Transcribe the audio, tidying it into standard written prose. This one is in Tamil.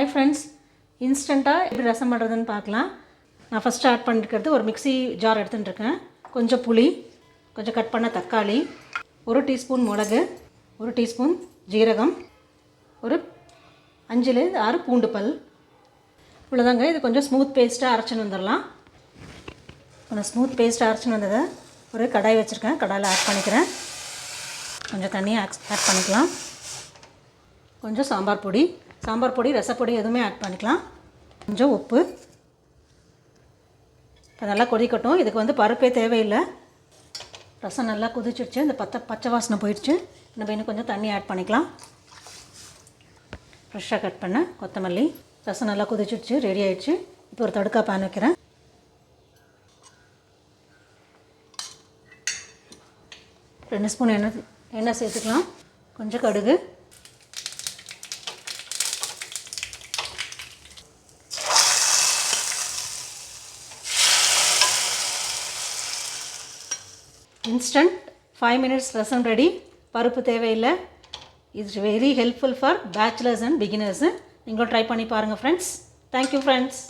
ஹாய் ஃப்ரெண்ட்ஸ், இன்ஸ்டண்ட்டாக எப்படி ரசம் பண்ணுறதுன்னு பார்க்கலாம். நான் ஃபஸ்ட்டு ஆட் பண்ணிருக்கிறது ஒரு மிக்ஸி ஜார் எடுத்துட்டுருக்கேன். கொஞ்சம் புளி, கொஞ்சம் கட் பண்ண தக்காளி, 1 டீஸ்பூன் மிளகு, 1 டீஸ்பூன் ஜீரகம், ஒரு 5லேருந்து 6 பூண்டு பல். இவ்வளோதாங்க. இது கொஞ்சம் ஸ்மூத் பேஸ்ட்டாக அரைச்சின்னு வந்துடலாம். கொஞ்சம் ஸ்மூத் பேஸ்ட்டாக அரைச்சின்னு வந்ததை ஒரு கடாய் வச்சுருக்கேன். கடாயில் ஆட் பண்ணிக்கிறேன். கொஞ்சம் தண்ணியை ஆட் பண்ணிக்கலாம். கொஞ்சம் சாம்பார் பொடி, ரசப்பொடி எதுவுமே ஆட் பண்ணிக்கலாம். கொஞ்சம் உப்பு. இப்போ நல்லா கொதிக்கட்டும். இதுக்கு பருப்பே தேவையில்லை. ரசம் நல்லா கொதிச்சிடுச்சு. இந்த பச்சை வாசனை போயிடுச்சு. நம்ம இன்னும் கொஞ்சம் தண்ணி ஆட் பண்ணிக்கலாம். ஃப்ரெஷ்ஷாக கட் பண்ண கொத்தமல்லி. ரசம் நல்லா கொதிச்சிடுச்சு, ரெடி ஆகிடுச்சு. இப்போ ஒரு தடுக்கா பேன் வைக்கிறேன். ரெண்டு ஸ்பூன் எண்ணெய் சேர்த்துக்கலாம். கொஞ்சம் கடுகு, இன்ஸ்டன்ட் 5 minutes ரசம் ரெடி. பருப்பு தேவையில்லை. It's very helpful for bachelors and beginners. நீங்களும் ட்ரை பண்ணி பாருங்கள் ஃப்ரெண்ட்ஸ். Thank you friends.